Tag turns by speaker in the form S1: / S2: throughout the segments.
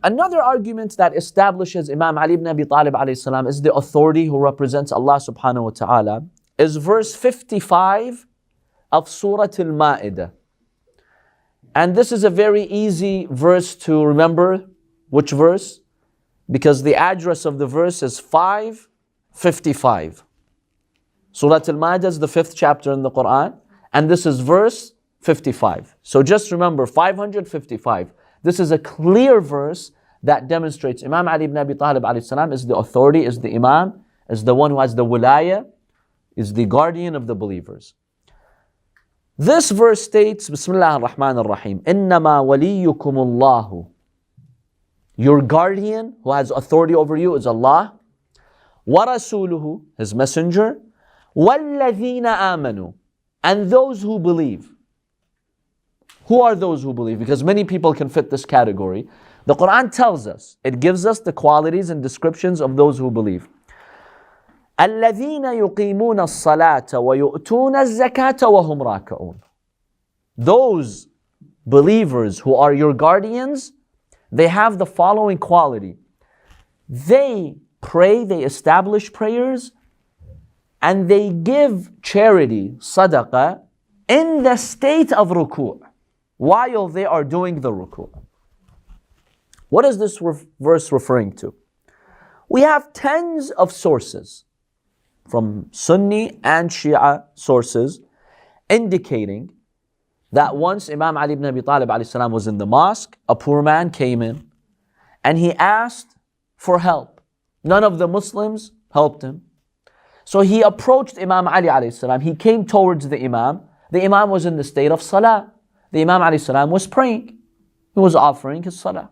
S1: Another argument that establishes Imam Ali ibn Abi Talib alayhi salam is the authority who represents Allah subhanahu wa ta'ala is verse 55 of Surah Al-Ma'idah. And this is a very easy verse to remember. Which verse? Because the address of the verse is 555. Surah Al-Ma'idah is the 5th chapter in the Quran, and this is verse 55. So just remember 555. This is a clear verse that demonstrates Imam Ali ibn Abi Talib alayhi salam is the authority, is the Imam, is the one who has the Wilayah, is the guardian of the believers. This verse states, Bismillah ar-Rahman ar-Rahim, innama waliyukumullahu. Your guardian who has authority over you is Allah. Wa rasuluhu, His messenger. Walladhina amanu, and those who believe. Who are those who believe? Because many people can fit this category. The Quran tells us, it gives us the qualities and descriptions of those who believe. الَّذِينَ يُقِيمُونَ الصَّلَاةَ وَيُؤْتُونَ الزَّكَاةَ وَهُمْ رَاكِعُونَ. Those believers who are your guardians, they have the following quality. They pray, they establish prayers, and they give charity, sadaqah, in the state of ruku', while they are doing the ruku'. What is this verse referring to? We have tens of sources from Sunni and Shia sources indicating that once Imam Ali ibn Abi Talib alayhi salam was in the mosque, a poor man came in and he asked for help. None of the Muslims helped him. So he approached Imam Ali alayhi salam. He came towards the Imam. The Imam was in the state of Salah. The Imam alayhi salam was praying. He was offering his Salah.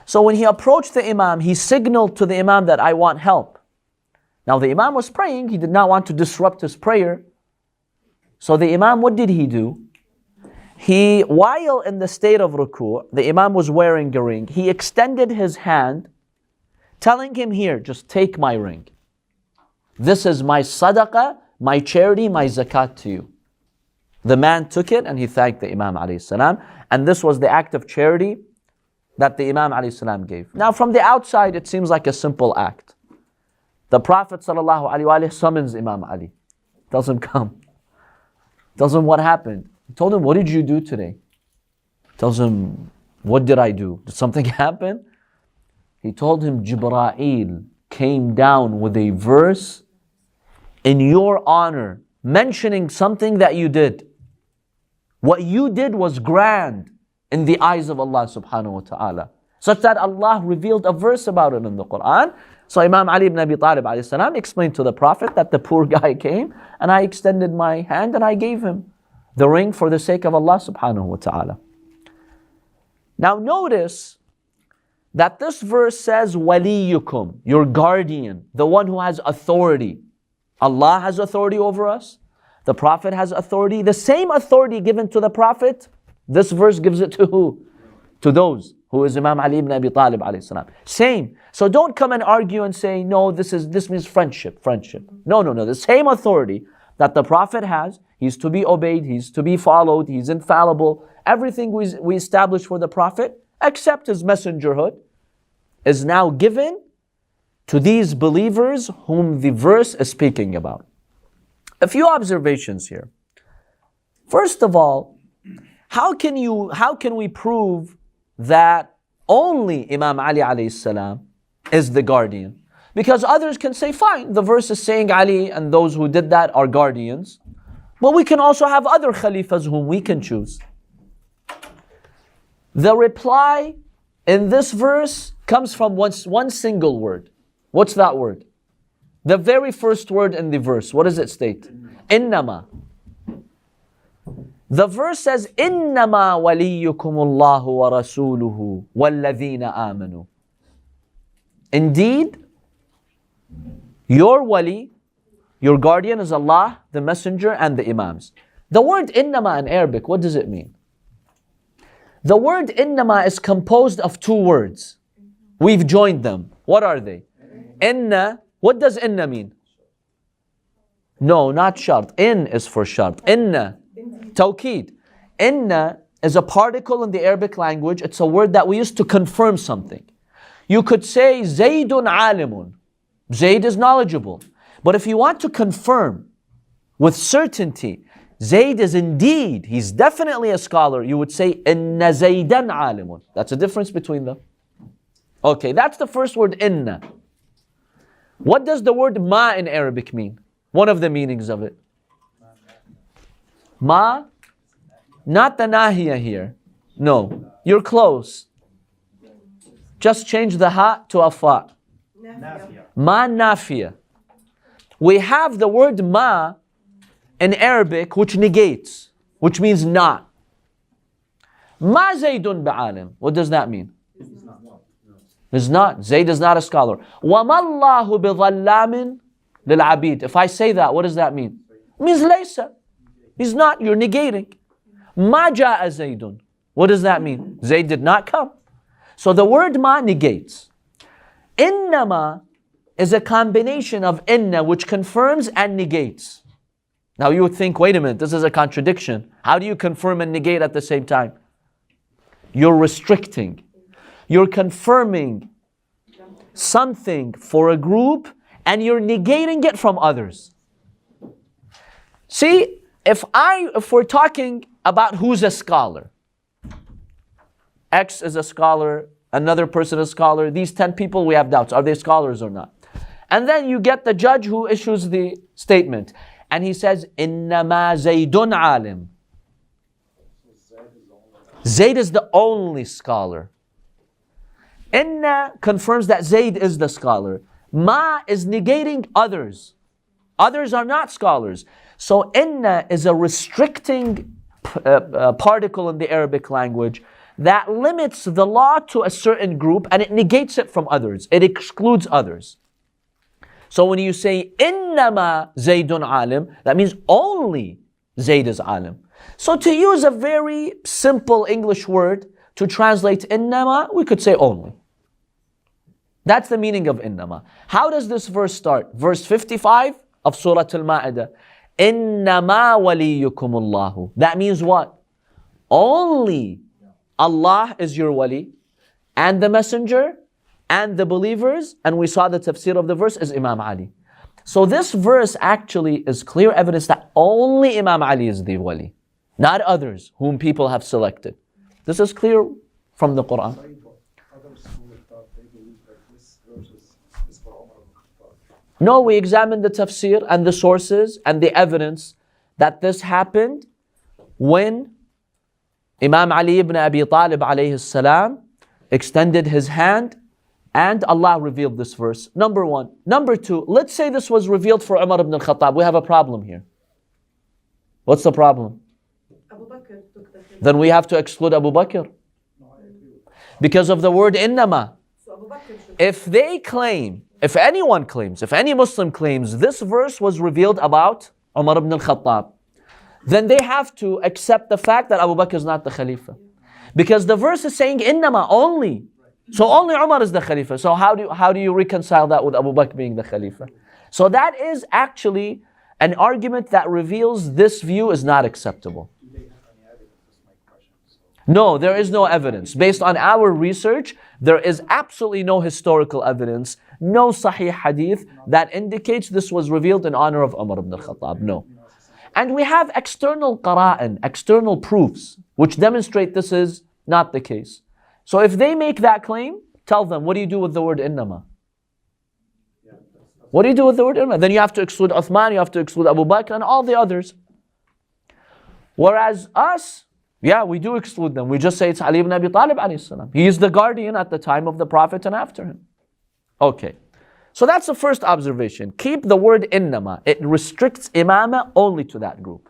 S1: So when he approached the Imam, he signaled to the Imam that I want help. Now the Imam was praying. He did not want to disrupt his prayer. So the Imam, what did he do? While in the state of ruku', the Imam was wearing a ring. He extended his hand, telling him, here, just take my ring. This is my sadaqah, my charity, my zakat to you. The man took it and he thanked the Imam alayhi salam. And this was the act of charity that the Imam alayhi salam gave. Now from the outside, it seems like a simple act. The Prophet sallallahu alaihi wasallam summons Imam Ali. Tells him, come. Tells him what happened. He told him, what did you do today? Tells him, what did I do? Did something happen? He told him, Jibreel came down with a verse in your honor, mentioning something that you did. What you did was grand in the eyes of Allah subhanahu wa ta'ala, such that Allah revealed a verse about it in the Quran. So Imam Ali ibn Abi Talib alayhi salam explained to the Prophet that the poor guy came and I extended my hand and I gave him the ring for the sake of Allah subhanahu wa ta'ala. Now notice that this verse says, waliyukum, your guardian, the one who has authority. Allah has authority over us. The Prophet has authority. The same authority given to the Prophet, this verse gives it to who? To those who is Imam Ali ibn Abi Talib alayhi salam. Same. So don't come and argue and say, no, this means friendship. No. The same authority that the Prophet has, he's to be obeyed, he's to be followed, he's infallible. Everything we establish for the Prophet, except his messengerhood, is now given to these believers whom the verse is speaking about. A few observations here. First of all, how can we prove that only Imam Ali alayhi salam is the guardian? Because others can say, fine, the verse is saying Ali and those who did that are guardians, but we can also have other khalifas whom we can choose. The reply in this verse comes from one single word. What's that word? The very first word in the verse. What does it state? Innama. The verse says, innama waliyukumullahu wa rasuluhu walladhina amanu. Indeed, your wali, your guardian is Allah, the messenger, and the imams. The word innama in Arabic, what does it mean? The word innama is composed of two words. We've joined them. What are they? Inna. What does inna mean? No, not shart. In is for shart. Inna. Tawqeed. Inna is a particle in the Arabic language. It's a word that we use to confirm something. You could say Zaydun alimun. Zayd is knowledgeable. But if you want to confirm with certainty, Zayd is indeed, he's definitely a scholar, you would say inna Zaydan alimun. That's the difference between them. Okay, that's the first word, inna. What does the word ma in Arabic mean? One of the meanings of it. Ma, not the nahiya here. No, you're close. Just change the ha to a fa. Ma nafiya. We have the word ma in Arabic which negates, which means not. Ma Zaydun ba'alim. What does that mean? Is not. Zayd is not a scholar. وَمَا اللَّهُ بِظَلَّامٍ لِلْعَبِيدِ. If I say that, what does that mean? It means laysa. He's not. You're negating. مَا جَاءَ زَيْدٌ. What does that mean? Zayd did not come. So the word ma negates. Innama is a combination of inna, which confirms and negates. Now you would think, wait a minute, this is a contradiction. How do you confirm and negate at the same time? You're restricting. You're confirming something for a group and you're negating it from others. See, if we're talking about who's a scholar, X is a scholar, another person is a scholar, these 10 people we have doubts, are they scholars or not? And then you get the judge who issues the statement and he says, innama Zaydun alim. Zayd is the only scholar. Inna confirms that Zayd is the scholar. Ma is negating others. Others are not scholars. So inna is a restricting particle in the Arabic language that limits the law to a certain group and it negates it from others. It excludes others. So when you say innama Zaydun alim, that means only Zayd is alim. So to use a very simple English word to translate innama, we could say only. That's the meaning of innama. How does this verse start? Verse 55 of Surah Al-Ma'idah. Innama waliyukumullahu. That means what? Only Allah is your wali, and the messenger, and the believers, and we saw the tafsir of the verse is Imam Ali. So this verse actually is clear evidence that only Imam Ali is the wali, not others whom people have selected. This is clear from the Quran. No, we examined the tafsir and the sources and the evidence that this happened when Imam Ali ibn Abi Talib alayhi salam extended his hand and Allah revealed this verse. Number one. Number two, let's say this was revealed for Umar ibn al-Khattab. We have a problem here. What's the problem? Then we have to exclude Abu Bakr. Because of the word innama. If they claim, if anyone claims, if any Muslim claims this verse was revealed about Umar ibn al-Khattab, then they have to accept the fact that Abu Bakr is not the Khalifa. Because the verse is saying innama, only. So only Umar is the Khalifa. So how do you reconcile that with Abu Bakr being the Khalifa? So that is actually an argument that reveals this view is not acceptable. No, there is no evidence. Based on our research, there is absolutely no historical evidence, no sahih hadith that indicates this was revealed in honor of Umar ibn al-Khattab. No. And we have external qara'in, external proofs, which demonstrate this is not the case. So if they make that claim, tell them, what do you do with the word innama? What do you do with the word innama? Then you have to exclude Uthman, you have to exclude Abu Bakr and all the others. Whereas us, yeah, we do exclude them. We just say it's Ali ibn Abi Talib alayhi salam. He is the guardian at the time of the Prophet and after him. Okay. So that's the first observation. Keep the word innama. It restricts imama only to that group.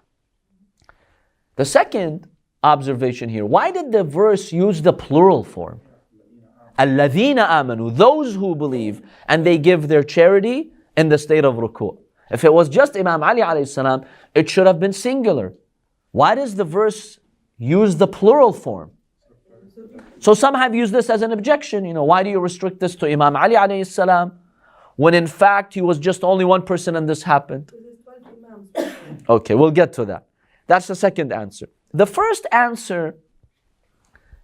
S1: The second observation here, why did the verse use the plural form? Alladhina amanu, those who believe and they give their charity in the state of ruku'. If it was just Imam Ali alayhi salam, it should have been singular. Why does the verse use the plural form? So some have used this as an objection. Why do you restrict this to Imam Ali alayhi salam when in fact he was just only one person and this happened? Okay, we'll get to that. That's the second answer. The first answer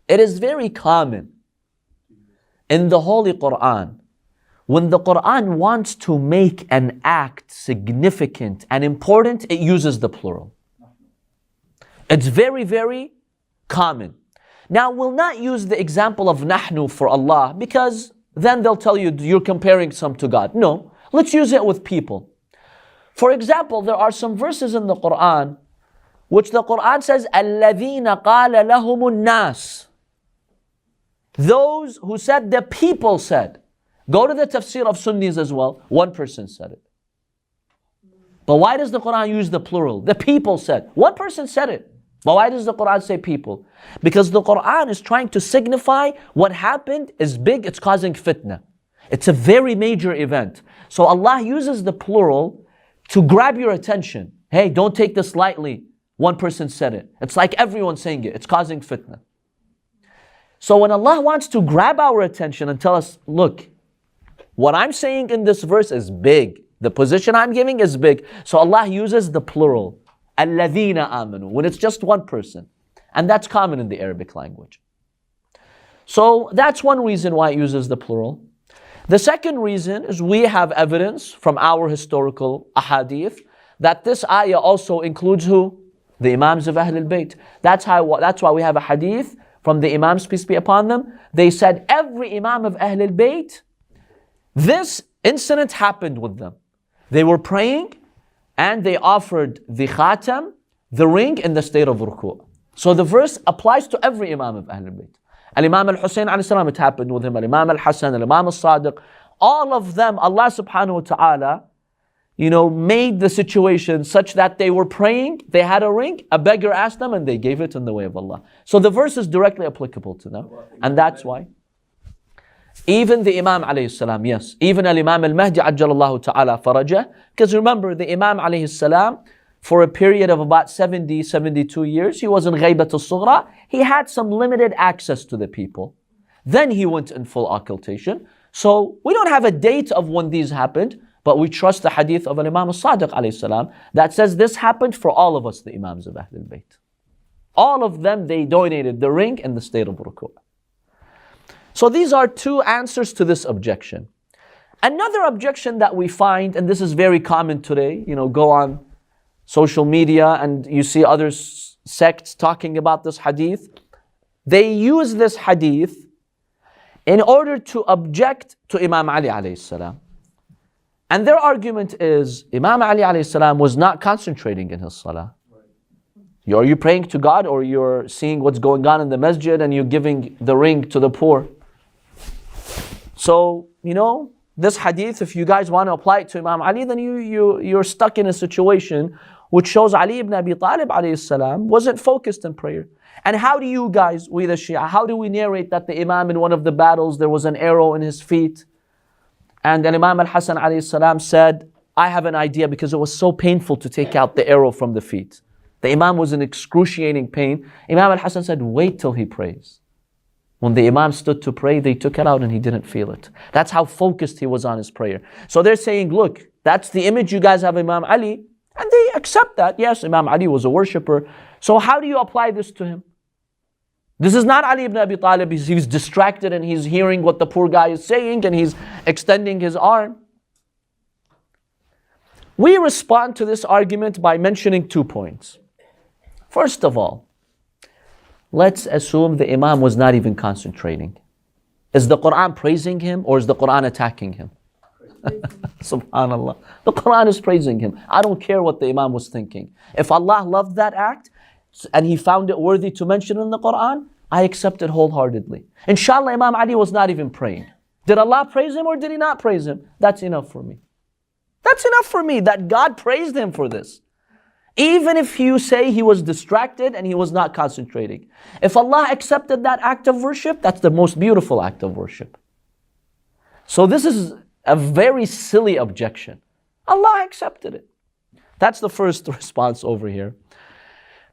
S1: It is very common in the Holy Quran, when the Quran wants to make an act significant and important, it uses the plural. It's very, very common. Now, we'll not use the example of nahnu for Allah, because then they'll tell you you're comparing some to God. No, let's use it with people. For example, there are some verses in the Quran which the Quran says, الَّذِينَ قَالَ لَهُمُ النَّاسِ. Those who said, the people said. Go to the tafsir of Sunnis as well. One person said it. But why does the Quran use the plural? The people said. One person said it. But why does the Quran say people? Because the Quran is trying to signify what happened is big, it's causing fitna. It's a very major event. So Allah uses the plural to grab your attention. Hey, don't take this lightly. One person said it. It's like everyone saying it. It's causing fitna. So when Allah wants to grab our attention and tell us, look, what I'm saying in this verse is big. The position I'm giving is big. So Allah uses the plural. الَّذِينَ آمَنُوا, when it's just one person. And that's common in the Arabic language. So that's one reason why it uses the plural. The second reason is we have evidence from our historical ahadith that this ayah also includes who? The Imams of Ahlul Bayt. That's why we have a hadith from the Imams, peace be upon them. They said every Imam of Ahlul Bayt, this incident happened with them. They were praying and they offered the khatam, the ring, in the state of ruku'. So the verse applies to every Imam of Ahlul Bayt. Al-Imam al-Hussein alayhi salam, it happened with him. Al-Imam al-Hassan, Al-Imam al-Sadiq. All of them, Allah subhanahu wa ta'ala, made the situation such that they were praying, they had a ring, a beggar asked them, and they gave it in the way of Allah. So the verse is directly applicable to them. And that's why. Even the Imam alayhi salam, yes. Even Al-Imam al-Mahdi ajjalallahu ta'ala farajah. Because remember, the Imam alayhi salam, for a period of about 70, 72 years, he was in Ghaybat al-Sughra. He had some limited access to the people. Then he went in full occultation. So we don't have a date of when these happened, but we trust the hadith of Imam al-Sadiq alayhi salam that says this happened for all of us, the Imams of Ahlul Bayt. All of them, they donated the ring in the state of ruku'. So these are two answers to this objection. Another objection that we find, and this is very common today, go on social media and you see other sects talking about this hadith. They use this hadith in order to object to Imam Ali alayhi salam. And their argument is, Imam Ali alayhi salam was not concentrating in his salah. Are you praying to God, or you're seeing what's going on in the masjid and you're giving the ring to the poor? So, this hadith, if you guys want to apply it to Imam Ali, then you're stuck in a situation which shows Ali ibn Abi Talib alayhi salam wasn't focused in prayer. And how do you guys, we the Shia, how do we narrate that the Imam in one of the battles, there was an arrow in his feet? And then Imam al-Hassan alayhi salam said, I have an idea, because it was so painful to take out the arrow from the feet. The Imam was in excruciating pain. Imam al-Hassan said, wait till he prays. When the Imam stood to pray, they took it out and he didn't feel it. That's how focused he was on his prayer. So they're saying, look, that's the image you guys have of Imam Ali. And they accept that. Yes, Imam Ali was a worshipper. So how do you apply this to him? This is not Ali ibn Abi Talib. He's distracted and he's hearing what the poor guy is saying and he's extending his arm. We respond to this argument by mentioning 2 points. First of all, let's assume the Imam was not even concentrating. Is the Quran praising him or is the Quran attacking him? Subhanallah. The Quran is praising him. I don't care what the Imam was thinking. If Allah loved that act and He found it worthy to mention in the Quran, I accept it wholeheartedly. Inshallah, Imam Ali was not even praying. Did Allah praise him or did He not praise him? That's enough for me. That's enough for me that God praised him for this. Even if you say he was distracted and he was not concentrating. If Allah accepted that act of worship, that's the most beautiful act of worship. So this is a very silly objection. Allah accepted it. That's the first response over here.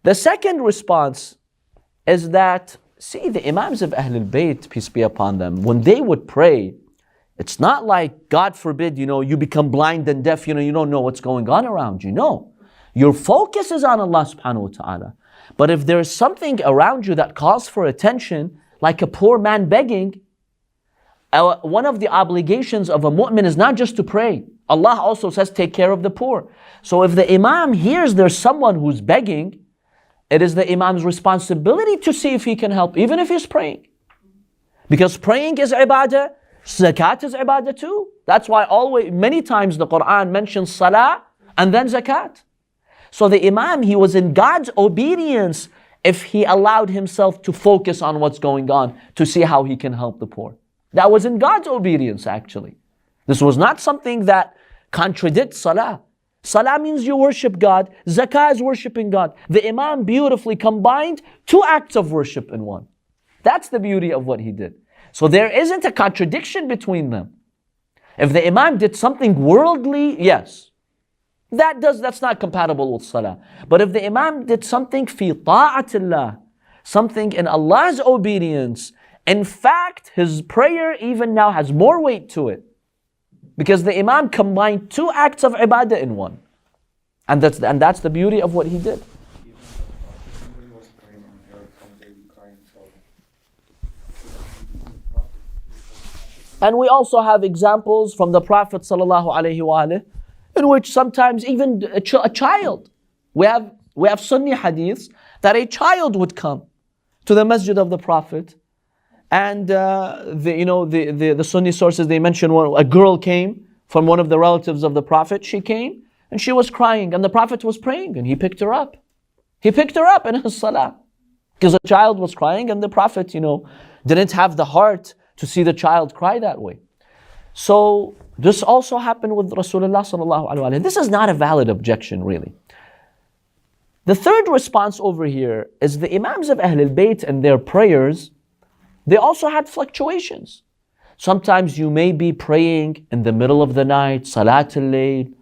S1: The second response is that, see, the Imams of Ahlul Bayt, peace be upon them, when they would pray, it's not like, God forbid, you become blind and deaf, you don't know what's going on around you. No. Your focus is on Allah subhanahu wa ta'ala. But if there's something around you that calls for attention, like a poor man begging, one of the obligations of a mu'min is not just to pray. Allah also says, take care of the poor. So if the imam hears there's someone who's begging, it is the imam's responsibility to see if he can help, even if he's praying. Because praying is ibadah, zakat is ibadah too. That's why many times the Quran mentions salah and then zakat. So the imam, he was in God's obedience if he allowed himself to focus on what's going on, to see how he can help the poor. That was in God's obedience actually. This was not something that contradicts salah. Salah means you worship God. Zakah is worshiping God. The imam beautifully combined two acts of worship in one. That's the beauty of what he did. So there isn't a contradiction between them. If the imam did something worldly, yes, that's not compatible with salah. But if the imam did something fi ta'atillah, something in Allah's obedience, in fact, his prayer even now has more weight to it. Because the imam combined two acts of ibadah in one. And that's the beauty of what he did. And we also have examples from the Prophet ﷺ in which sometimes even a child, we have Sunni hadiths that a child would come to the masjid of the Prophet, and the Sunni sources, they mention a girl came from one of the relatives of the Prophet. She came and she was crying, and the Prophet was praying, and he picked her up. He picked her up in his salah because the child was crying, and the Prophet, didn't have the heart to see the child cry that way. So this also happened with Rasulullah sallallahu alaihi wasallam. This is not a valid objection, really. The third response over here is the Imams of Ahlul Bayt and their prayers, they also had fluctuations. Sometimes you may be praying in the middle of the night, Salatul Layl.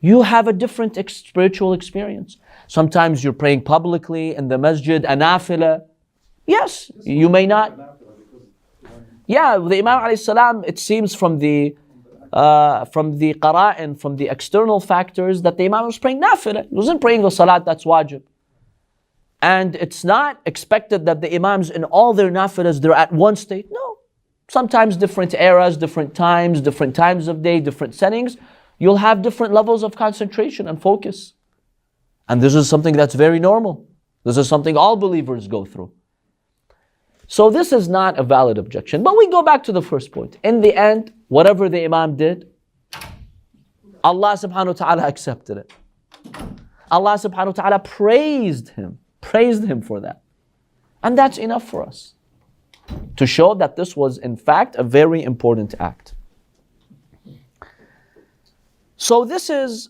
S1: You have a different spiritual experience. Sometimes you're praying publicly in the masjid, a nafila. Yes, you may not. Yeah, the Imam alayhi salam, it seems from the qara'in, from the external factors, that the Imam was praying nafila. He wasn't praying the salat that's wajib. And it's not expected that the Imams in all their nafilas, they're at one state. No. Sometimes different eras, different times of day, different settings, you'll have different levels of concentration and focus. And this is something that's very normal. This is something all believers go through. So this is not a valid objection. But we go back to the first point. In the end, whatever the Imam did, Allah subhanahu wa ta'ala accepted it. Allah subhanahu wa ta'ala praised him for that. And that's enough for us to show that this was in fact a very important act. So this is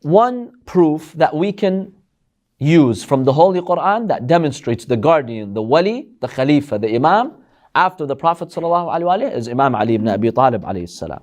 S1: one proof that we can use from the Holy Quran that demonstrates the guardian, the wali, the khalifa, the imam after the Prophet ﷺ is Imam Ali ibn Abi Talib alayhi salam.